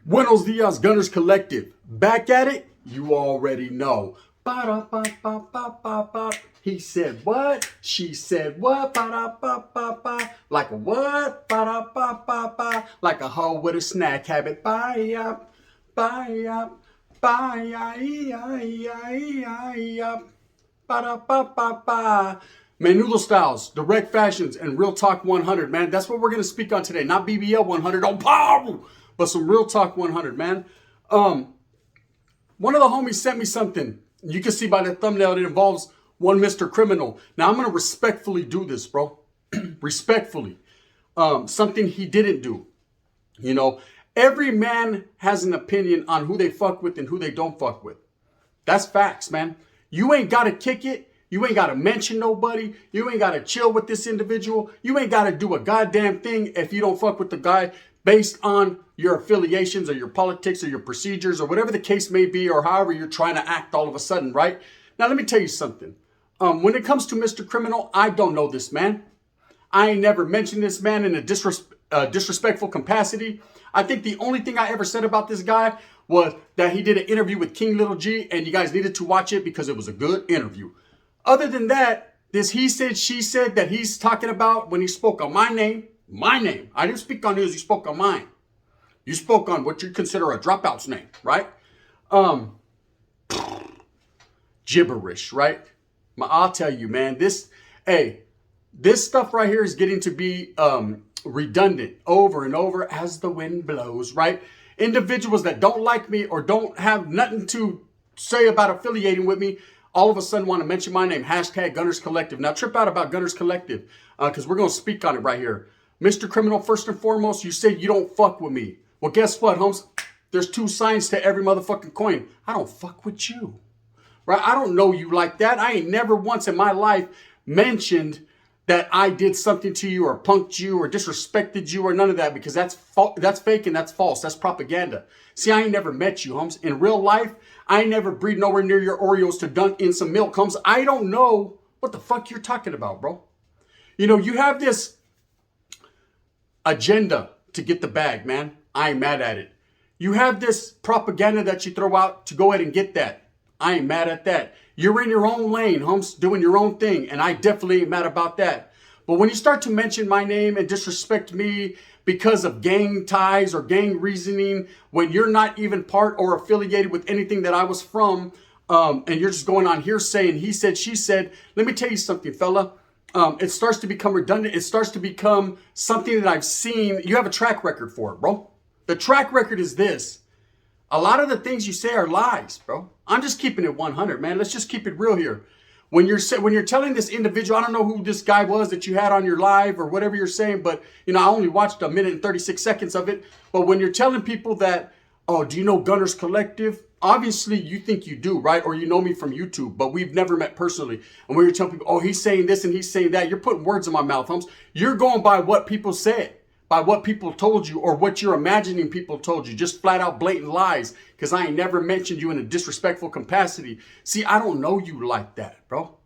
Buenos dias, Gunners Collective. Back at it? You already know. Ba-da-ba-ba-ba-ba-ba. He said what? She said what? Ba-da-ba-ba-ba. Like a what? Ba-da-ba-ba-ba. Like a hoe with a snack habit. Bye-up, bye-up, bye-up, ba-da-ba-ba-ba. Menudo styles, direct fashions, and real talk 100, man. That's what we're going to speak on today. Not BBL 100. Oh, pow! But some real talk 100, man. One of the homies sent me something. You can see by the thumbnail it involves one Mr. Criminal. Now, I'm going to respectfully do this, bro. Respectfully. Something he didn't do. You know, every man has an opinion on who they fuck with and who they don't fuck with. That's facts, man. You ain't got to kick it. You ain't got to mention nobody. You ain't got to chill with this individual. You ain't got to do a goddamn thing if you don't fuck with the guy based on your affiliations or your politics or your procedures or whatever the case may be, or however you're trying to act all of a sudden, right? Now, let me tell you something. When it comes to Mr. Criminal, I don't know this man. I ain't never mentioned this man in a disrespectful capacity. I think the only thing I ever said about this guy was that he did an interview with King Little G, and you guys needed to watch it because it was a good interview. Other than that, this he said, she said that he's talking about when he spoke on my name. I didn't speak on his, you spoke on mine. You spoke on what you consider a dropout's name, right? Gibberish, right? I'll tell you, man, this stuff right here is getting to be redundant over and over as the wind blows, right? Individuals that don't like me or don't have nothing to say about affiliating with me, all of a sudden want to mention my name, hashtag Gunners Collective. Now, trip out about Gunners Collective because we're going to speak on it right here. Mr. Criminal, first and foremost, you said you don't fuck with me. Well, guess what, Holmes? There's two sides to every motherfucking coin. I don't fuck with you, right? I don't know you like that. I ain't never once in my life mentioned that I did something to you or punked you or disrespected you or none of that, because that's fake and that's false. That's propaganda. See, I ain't never met you, Holmes. In real life, I ain't never breed nowhere near your Oreos to dunk in some milk, Holmes. I don't know what the fuck you're talking about, bro. You know, you have this agenda to get the bag, man. I ain't mad at it. You have this propaganda that you throw out to go ahead and get that. I ain't mad at that. You're in your own lane, Holmes, doing your own thing, and I definitely ain't mad about that. But when you start to mention my name and disrespect me because of gang ties or gang reasoning, when you're not even part or affiliated with anything that I was from, and you're just going on hearsay and he said, she said, let me tell you something, fella. It starts to become redundant. It starts to become something that I've seen. You have a track record for it, bro. The track record is this. A lot of the things you say are lies, bro. I'm just keeping it 100, man. Let's just keep it real here. When you're telling this individual, I don't know who this guy was that you had on your live or whatever you're saying, but you know, I only watched 1 minute and 36 seconds of it. But when you're telling people that, oh, do you know Gunners Collective? Obviously, you think you do, right? Or you know me from YouTube, but we've never met personally. And when you're telling people, oh, he's saying this and he's saying that, you're putting words in my mouth, Holmes. You're going by what people said, by what people told you, or what you're imagining people told you. Just flat out blatant lies, because I ain't never mentioned you in a disrespectful capacity. See, I don't know you like that, bro.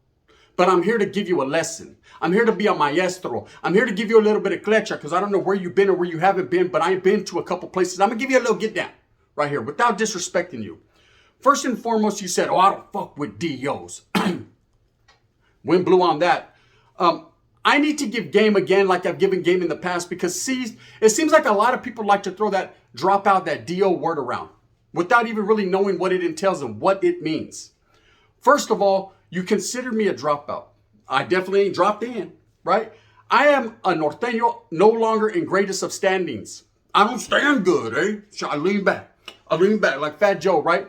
But I'm here to give you a lesson. I'm here to be a maestro. I'm here to give you a little bit of clecha, because I don't know where you've been or where you haven't been, but I've been to a couple places. I'm going to give you a little get down right here without disrespecting you. First and foremost, you said, oh, I don't fuck with DOs. Wind blew on that. I need to give game again like I've given game in the past, because see, it seems like a lot of people like to throw that dropout, that DO word around without even really knowing what it entails and what it means. First of all, you consider me a dropout. I definitely ain't dropped in, right? I am a norteño, no longer in greatest of standings. I don't stand good, eh? So I lean back like Fat Joe, right?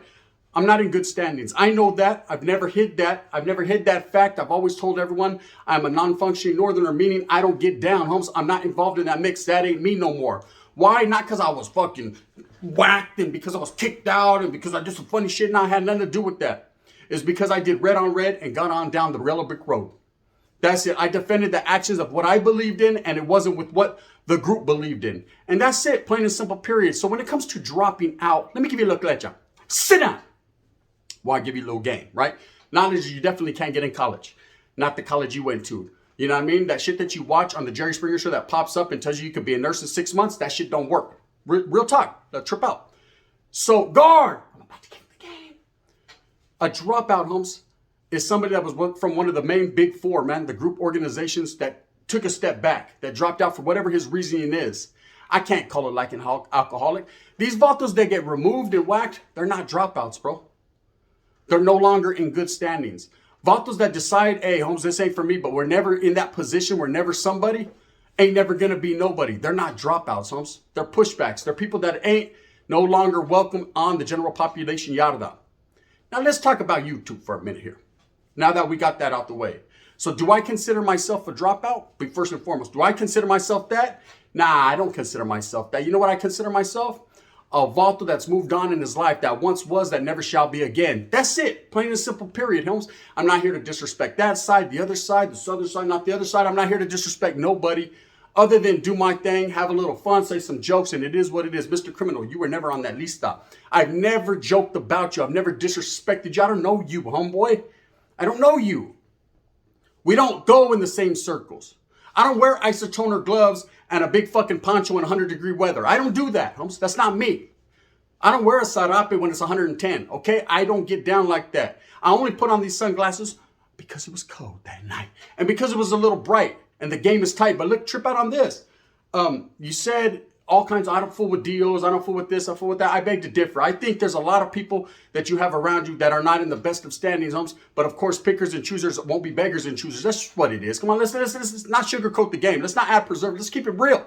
I'm not in good standings. I know that. I've never hid that. I've never hid that fact. I've always told everyone I'm a non-functioning northerner, meaning I don't get down, Holmes. I'm not involved in that mix. That ain't me no more. Why? Not because I was fucking whacked and because I was kicked out and because I did some funny shit and I had nothing to do with that. It's because I did red on red and got on down the yellow brick road. That's it. I defended the actions of what I believed in, and it wasn't with what the group believed in. And that's it, plain and simple, period. So when it comes to dropping out, let me give you a little lecture. Sit down while I give you a little game, right? Knowledge you definitely can't get in college. Not the college you went to. You know what I mean? That shit that you watch on the Jerry Springer show that pops up and tells you you could be a nurse in 6 months, that shit don't work. Real talk. Trip out. So, guard. I'm about to get the game. A dropout, Holmes, is somebody that was from one of the main big four, man, the group organizations that took a step back, that dropped out for whatever his reasoning is. I can't call it like an alcoholic. These vatos that get removed and whacked, they're not dropouts, bro. They're no longer in good standings. Vatos that decide, hey, Holmes, this ain't for me, but we're never in that position, we're never somebody, ain't never gonna be nobody. They're not dropouts, Holmes. They're pushbacks. They're people that ain't no longer welcome on the general population, yada. Now let's talk about YouTube for a minute here. Now that we got that out the way. So do I consider myself a dropout? First and foremost, do I consider myself that? Nah, I don't consider myself that. You know what I consider myself? A vato that's moved on in his life, that once was, that never shall be again. That's it. Plain and simple, period, Holmes. I'm not here to disrespect that side, the other side, the southern side, not the other side. I'm not here to disrespect nobody other than do my thing, have a little fun, say some jokes, and it is what it is. Mr. Criminal, you were never on that lista. I've never joked about you. I've never disrespected you. I don't know you, homeboy. I don't know you. We don't go in the same circles. I don't wear isotoner gloves and a big fucking poncho in 100-degree weather. I don't do that, Holmes. That's not me. I don't wear a sarape when it's 110, okay? I don't get down like that. I only put on these sunglasses because it was cold that night and because it was a little bright and the game is tight. But look, trip out on this. You said all kinds of, I don't fool with deals, I don't fool with this, I fool with that. I beg to differ. I think there's a lot of people that you have around you that are not in the best of standings, Holmes. But of course, pickers and choosers won't be beggars and choosers. That's just what it is. Come on, let's not sugarcoat the game. Let's not add preservative. Let's keep it real.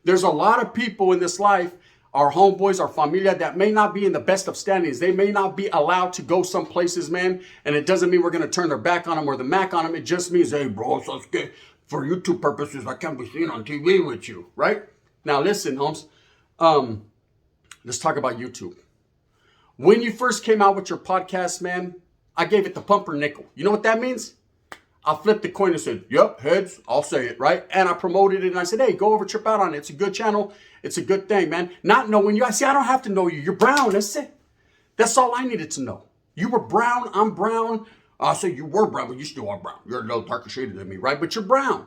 There's a lot of people in this life, our homeboys, our familia, that may not be in the best of standings. They may not be allowed to go some places, man. And it doesn't mean we're going to turn their back on them or the Mac on them. It just means, hey, bro, so for YouTube purposes, I can't be seen on TV with you, right? Now listen, Holmes, let's talk about YouTube. When you first came out with your podcast, man, I gave it the pumpernickel. You know what that means? I flipped the coin and said, yep, heads, I'll say it, right? And I promoted it and I said, hey, go over, trip out on it. It's a good channel. It's a good thing, man. Not knowing you. I see, I don't have to know you. You're brown. That's it. That's all I needed to know. You were brown. I'm brown. I say you were brown, but you still are brown. You're a little darker shaded than me, right? But you're brown.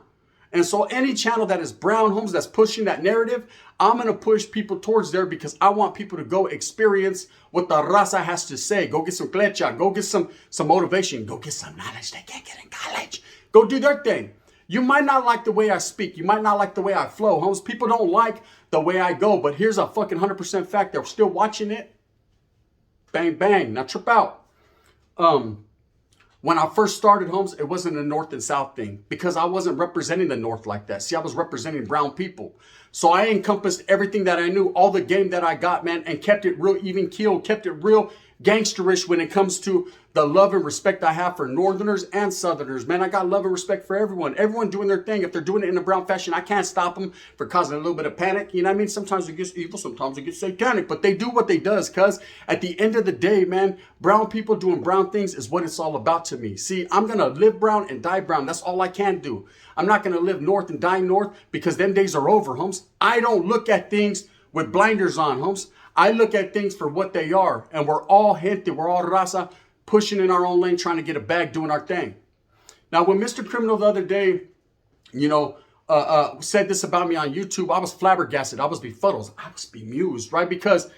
And so any channel that is brown, Holmes, that's pushing that narrative, I'm going to push people towards there because I want people to go experience what the raza has to say. Go get some clecha. Go get some motivation. Go get some knowledge they can't get in college. Go do their thing. You might not like the way I speak. You might not like the way I flow, Holmes. People don't like the way I go, but here's a fucking 100% fact. They're still watching it. Bang, bang. Now trip out. When I first started, Holmes, it wasn't a North and South thing because I wasn't representing the North like that. See, I was representing brown people. So I encompassed everything that I knew, all the game that I got, man, and kept it real even keeled, kept it real gangsterish when it comes to the love and respect I have for Northerners and Southerners. Man, I got love and respect for everyone. Everyone doing their thing. If they're doing it in a brown fashion, I can't stop them for causing a little bit of panic. You know what I mean? Sometimes it gets evil, sometimes it gets satanic, but they do what they does, cuz at the end of the day, man, brown people doing brown things is what it's all about to me. See, I'm going to live brown and die brown. That's all I can do. I'm not going to live North and die North because them days are over, Holmes. I don't look at things with blinders on, Holmes. I look at things for what they are, and we're all gente, we're all raza, pushing in our own lane, trying to get a bag, doing our thing. Now, when Mr. Criminal the other day, said this about me on YouTube, I was flabbergasted. I was befuddled. I was bemused, right? Because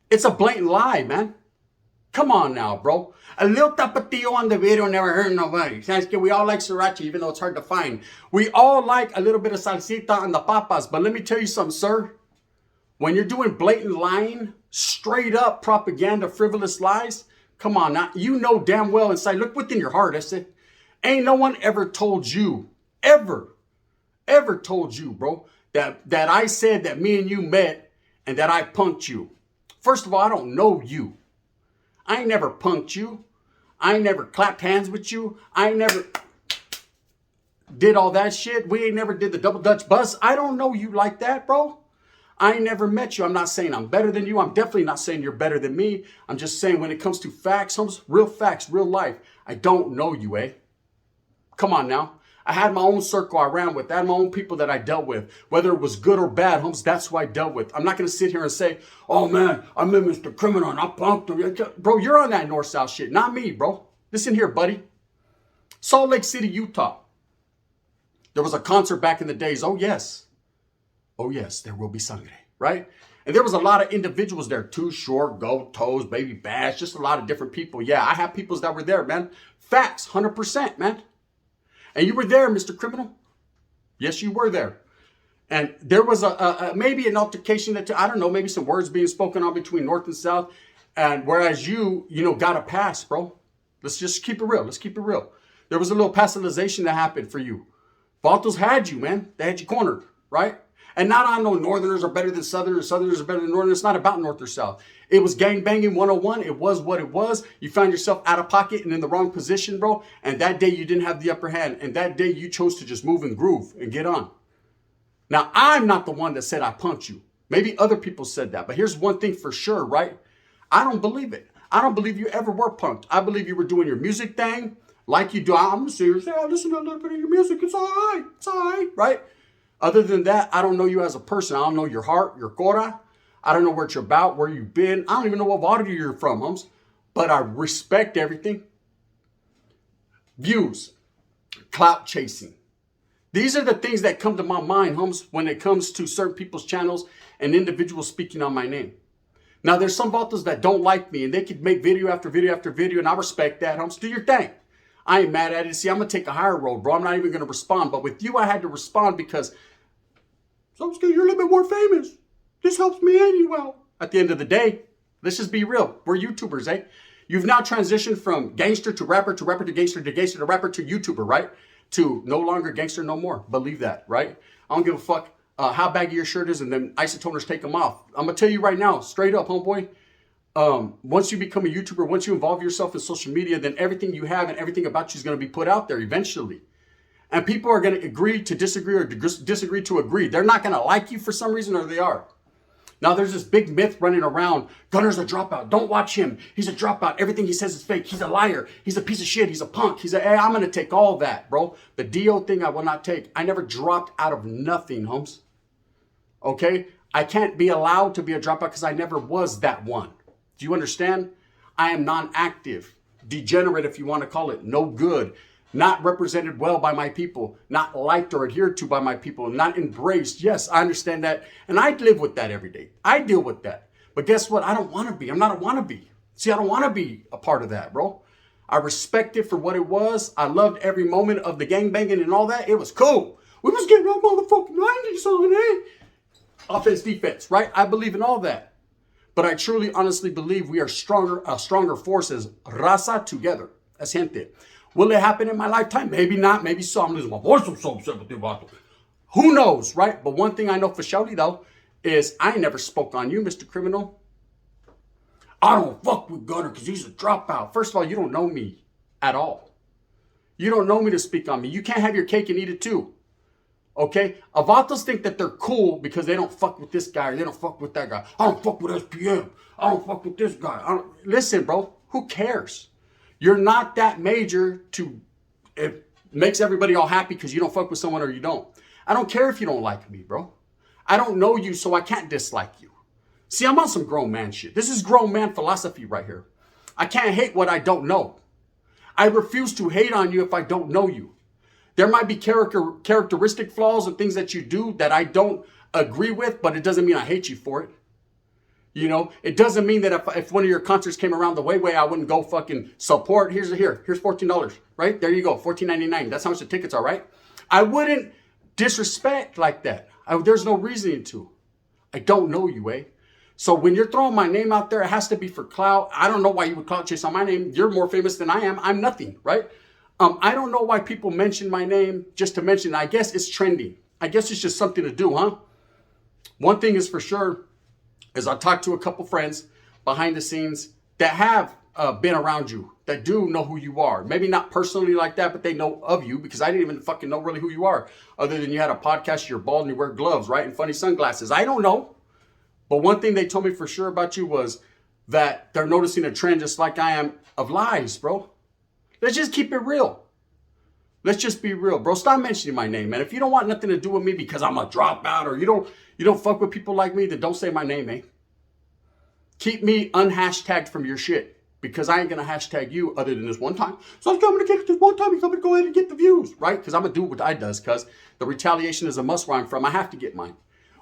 it's a blatant lie, man. Come on now, bro. A little tapatio on the video never hurt nobody. We all like sriracha, even though it's hard to find. We all like a little bit of salsita on the papas. But let me tell you something, sir. When you're doing blatant lying, straight up propaganda, frivolous lies, come on now. You know damn well inside, look within your heart, I said, ain't no one ever told you, ever told you, bro, that I said that me and you met and that I punked you. First of all, I don't know you. I ain't never punked you. I ain't never clapped hands with you. I ain't never did all that shit. We ain't never did the double Dutch bus. I don't know you like that, bro. I ain't never met you. I'm not saying I'm better than you. I'm definitely not saying you're better than me. I'm just saying when it comes to facts, real life, I don't know you, eh? Come on now. I had my own circle I ran with. I had my own people that I dealt with. Whether it was good or bad, homes, that's who I dealt with. I'm not going to sit here and say, oh man, I met Mr. Criminal and I punked him. Bro, you're on that north-south shit, not me, bro. Listen here, buddy. Salt Lake City, Utah. There was a concert back in the days. Oh, yes. Oh, yes, there will be sangre, right? And there was a lot of individuals there. Too Short, Go Toes, Baby Bash, just a lot of different people. Yeah, I have peoples that were there, man. Facts, 100%, man. And you were there, Mr. Criminal. Yes, you were there. And there was maybe an altercation that, I don't know, maybe some words being spoken on between North and South. And whereas you got a pass, bro. Let's just keep it real. Let's keep it real. There was a little pacification that happened for you. Vatos had you, man. They had you cornered, right? And not I know Northerners are better than Southerners, Southerners are better than Northerners. It's not about North or South. It was gangbanging 101. It was what it was. You found yourself out of pocket and in the wrong position, bro. And that day you didn't have the upper hand. And that day you chose to just move and groove and get on. Now, I'm not the one that said I punked you. Maybe other people said that. But here's one thing for sure, right? I don't believe it. I don't believe you ever were punked. I believe you were doing your music thing like you do. I'm serious. I listen to a little bit of your music. It's all right. It's all right, right? Other than that, I don't know you as a person. I don't know your heart, your cora. I don't know what you're about, where you've been. I don't even know what vaudeville you're from, homes. But I respect everything. Views, clout chasing. These are the things that come to my mind, homes, when it comes to certain people's channels and individuals speaking on my name. Now, there's some vatos that don't like me, and they could make video after video after video, and I respect that, homes. Do your thing. I ain't mad at it. See, I'm going to take a higher road, bro. I'm not even going to respond. But with you, I had to respond because you're a little bit more famous. This helps me and you out. At the end of the day, let's just be real. We're YouTubers, eh? You've now transitioned from gangster to rapper to rapper to gangster to rapper to YouTuber, right? To no longer gangster no more. Believe that, right? I don't give a fuck how baggy your shirt is and then isotoners take them off. I'm going to tell you right now, straight up, homeboy. Once you become a YouTuber, once you involve yourself in social media, then everything you have and everything about you is going to be put out there eventually. And people are going to agree to disagree or disagree to agree. They're not going to like you for some reason or they are. Now, there's this big myth running around. Gunner's a dropout. Don't watch him. He's a dropout. Everything he says is fake. He's a liar. He's a piece of shit. He's a punk. Hey, I'm going to take all that, bro. The DO thing I will not take. I never dropped out of nothing, homes. Okay? I can't be allowed to be a dropout because I never was that one. Do you understand? I am non-active, degenerate if you want to call it, no good, not represented well by my people, not liked or adhered to by my people, not embraced. Yes, I understand that. And I live with that every day. I deal with that. But guess what? I don't want to be. I'm not a wannabe. See, I don't want to be a part of that, bro. I respect it for what it was. I loved every moment of the gangbanging and all that. It was cool. We was getting our motherfucking 90s on, eh? Offense, defense, right? I believe in all that. But I truly, honestly believe we are a stronger force as raza together, as gente. Will it happen in my lifetime? Maybe not. Maybe so. I'm losing my voice. I'm so upset with you about it. Who knows, right? But one thing I know for surely, though, is I never spoke on you, Mr. Criminal. I don't fuck with Gunner because he's a dropout. First of all, you don't know me at all. You don't know me to speak on me. You can't have your cake and eat it too. Okay? Avatos think that they're cool because they don't fuck with this guy or they don't fuck with that guy. I don't fuck with SPM. I don't fuck with this guy. Listen, bro. Who cares? You're not that major to... It makes everybody all happy because you don't fuck with someone or you don't. I don't care if you don't like me, bro. I don't know you, so I can't dislike you. See, I'm on some grown man shit. This is grown man philosophy right here. I can't hate what I don't know. I refuse to hate on you if I don't know you. There might be characteristic flaws and things that you do that I don't agree with, but it doesn't mean I hate you for it. You know, it doesn't mean that if one of your concerts came around the way, I wouldn't go fucking support. Here's $14, right? There you go, $14.99. That's how much the tickets are, right? I wouldn't disrespect like that. There's no reason to. I don't know you, eh? So when you're throwing my name out there, it has to be for clout. I don't know why you would clout chase on my name. You're more famous than I am. I'm nothing, right? I don't know why people mention my name just to mention it. I guess it's trending. I guess it's just something to do, huh? One thing is for sure is I talked to a couple friends behind the scenes that have been around you, that do know who you are. Maybe not personally like that, but they know of you because I didn't even fucking know really who you are. Other than you had a podcast, you're bald and you wear gloves, right? And funny sunglasses. I don't know. But one thing they told me for sure about you was that they're noticing a trend just like I am of lies, bro. Let's just keep it real. Let's just be real, bro. Stop mentioning my name, man. If you don't want nothing to do with me because I'm a dropout or you don't fuck with people like me, then don't say my name, man. Keep me unhashtagged from your shit because I ain't gonna hashtag you other than this one time. So I'm gonna get it this one time. I'm gonna go ahead and get the views, right? Because I'm gonna do what I does. Because the retaliation is a must where I'm from. I have to get mine.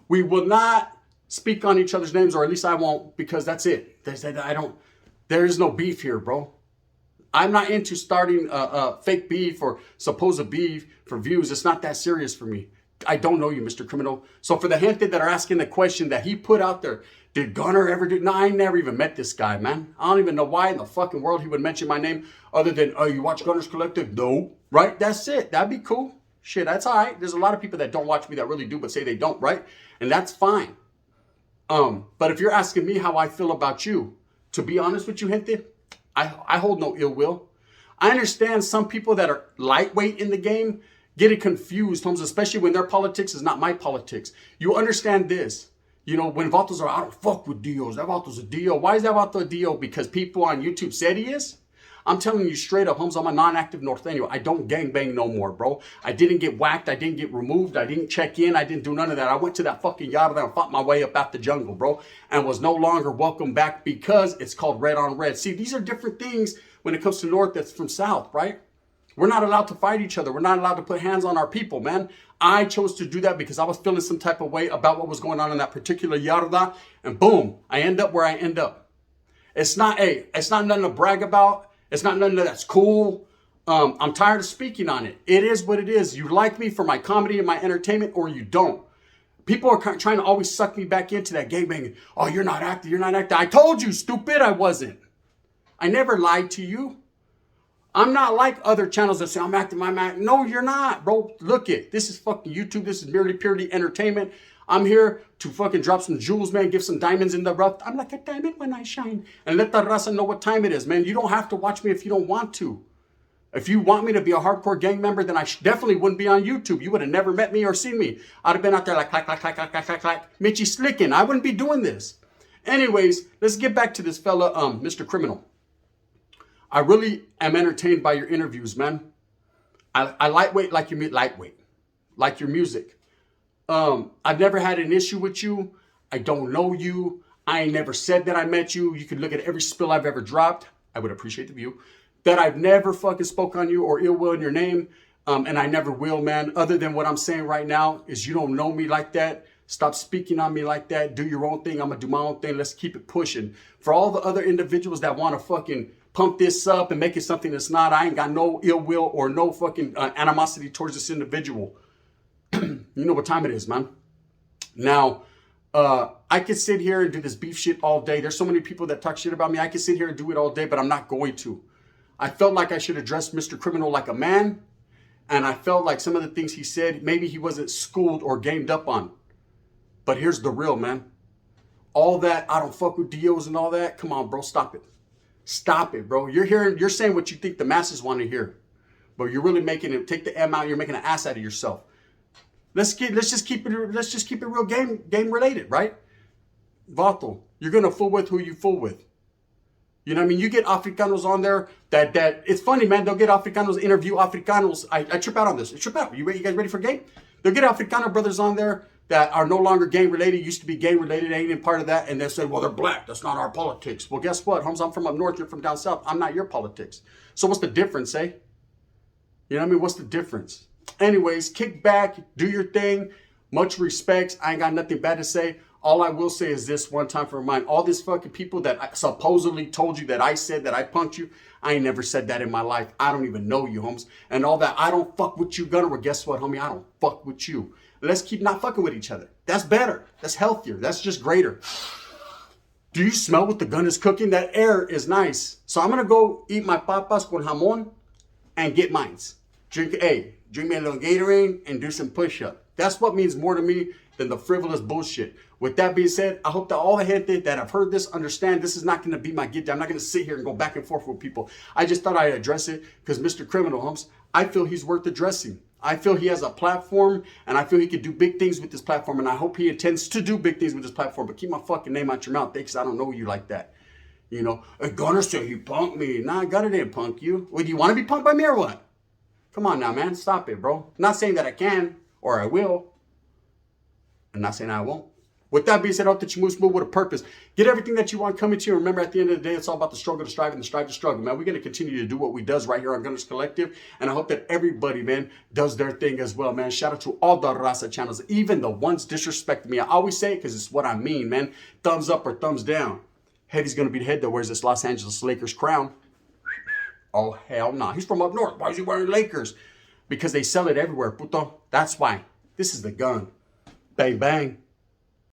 We will not speak on each other's names, or at least I won't, because that's it. There is no beef here, bro. I'm not into starting fake beef or supposed beef for views. It's not that serious for me. I don't know you, Mr. Criminal. So for the gente that are asking the question that he put out there, did Gunner ever do? No, I never even met this guy, man. I don't even know why in the fucking world he would mention my name other than, oh, you watch Gunner's Collective? No. Right? That's it. That'd be cool. Shit, that's all right. There's a lot of people that don't watch me that really do, but say they don't, right? And that's fine. But if you're asking me how I feel about you, to be honest with you, gente, I hold no ill will. I understand some people that are lightweight in the game get it confused, Holmes, especially when their politics is not my politics. You understand this. You know, when Vato's are, I don't fuck with Dios. That Vato's a Dio. Why is that Vato a Dio? Because people on YouTube said he is? I'm telling you straight up, Holmes, I'm a non-active norteño. I don't gangbang no more, bro. I didn't get whacked. I didn't get removed. I didn't check in. I didn't do none of that. I went to that fucking yard and fought my way up out the jungle, bro, and was no longer welcome back because it's called red on red. See, these are different things when it comes to North that's from South, right? We're not allowed to fight each other. We're not allowed to put hands on our people, man. I chose to do that because I was feeling some type of way about what was going on in that particular yarda, and boom, I end up where I end up. It's not nothing to brag about. It's not nothing that's cool. I'm tired of speaking on it. It is what it is. You like me for my comedy and my entertainment, or you don't. People are trying to always suck me back into that gangbanging. Oh, you're not acting. You're not acting. I told you, stupid, I wasn't. I never lied to you. I'm not like other channels that say I'm acting, I'm acting. No, you're not, bro. Look it. This is fucking YouTube. This is merely purely entertainment. I'm here to fucking drop some jewels, man. Give some diamonds in the rough. I'm like a diamond when I shine. And let the raza know what time it is, man. You don't have to watch me if you don't want to. If you want me to be a hardcore gang member, then I definitely wouldn't be on YouTube. You would have never met me or seen me. I'd have been out there like clack, clack, clack, clack, clack, clack, clack. Mitchie slicking. I wouldn't be doing this. Anyways, let's get back to this fella, Mr. Criminal. I really am entertained by your interviews, man. I lightweight like you lightweight, like your music. I've never had an issue with you. I don't know you. I ain't never said that I met you. You can look at every spill I've ever dropped. I would appreciate the view. That I've never fucking spoke on you or ill will in your name. And I never will, man. Other than what I'm saying right now is you don't know me like that. Stop speaking on me like that. Do your own thing. I'm going to do my own thing. Let's keep it pushing. For all the other individuals that want to fucking pump this up and make it something that's not, I ain't got no ill will or no fucking animosity towards this individual. You know what time it is, man. Now, I could sit here and do this beef shit all day. There's so many people that talk shit about me. I could sit here and do it all day, but I'm not going to. I felt like I should address Mr. Criminal like a man. And I felt like some of the things he said, maybe he wasn't schooled or gamed up on. But here's the real, man. All that, I don't fuck with Dios and all that. Come on, bro, stop it. Stop it, bro. You're saying what you think the masses want to hear. But you're really making it, take the M out, you're making an ass out of yourself. Let's just keep it real game related, right? Vato, you're gonna fool with who you fool with. You know what I mean? You get Africanos on there that it's funny, man. They'll get Africanos, interview Africanos. I trip out on this. I trip out. You guys ready for game? They'll get Africano brothers on there that are no longer gang related, used to be gang related, ain't in part of that, and they say, well, they're black. That's not our politics. Well, guess what, Holmes? I'm from up north. You're from down south. I'm not your politics. So what's the difference, eh? You know what I mean? What's the difference? Anyways, kick back, do your thing. Much respect. I ain't got nothing bad to say. All I will say is this one time for mine. All these fucking people that I supposedly told you that I said that I punked you, I ain't never said that in my life. I don't even know you, Holmes. And all that, I don't fuck with you, Gunner. Well, guess what, homie? I don't fuck with you. Let's keep not fucking with each other. That's better. That's healthier. That's just greater. Do you smell what the gun is cooking? That air is nice. So I'm going to go eat my papas con jamon and get mines. Drink me a little Gatorade and do some push-up. That's what means more to me than the frivolous bullshit. With that being said, I hope that all the gente that have heard this understand this is not going to be my get down. I'm not going to sit here and go back and forth with people. I just thought I'd address it because Mr. Criminal, Holmes, I feel he's worth addressing. I feel he has a platform and I feel he could do big things with this platform, and I hope he intends to do big things with this platform. But keep my fucking name out your mouth, because I don't know you like that. You know, Gunner said he punked me. Nah, Gunner didn't punk you. Well, do you want to be punked by me or what? Come on now, man. Stop it, bro. I'm not saying that I can or I will. I'm not saying I won't. With that being said, I hope that you move smooth with a purpose. Get everything that you want coming to you. Remember, at the end of the day, it's all about the struggle to strive and the strive to struggle, man. We're going to continue to do what we does right here on Gunners Collective. And I hope that everybody, man, does their thing as well, man. Shout out to all the Raza channels, even the ones disrespecting me. I always say it because it's what I mean, man. Thumbs up or thumbs down. Heavy's going to be the head that wears this Los Angeles Lakers crown. Oh, hell no. He's from up north. Why is he wearing Lakers? Because they sell it everywhere, puto. That's why. This is the gun. Bang, bang.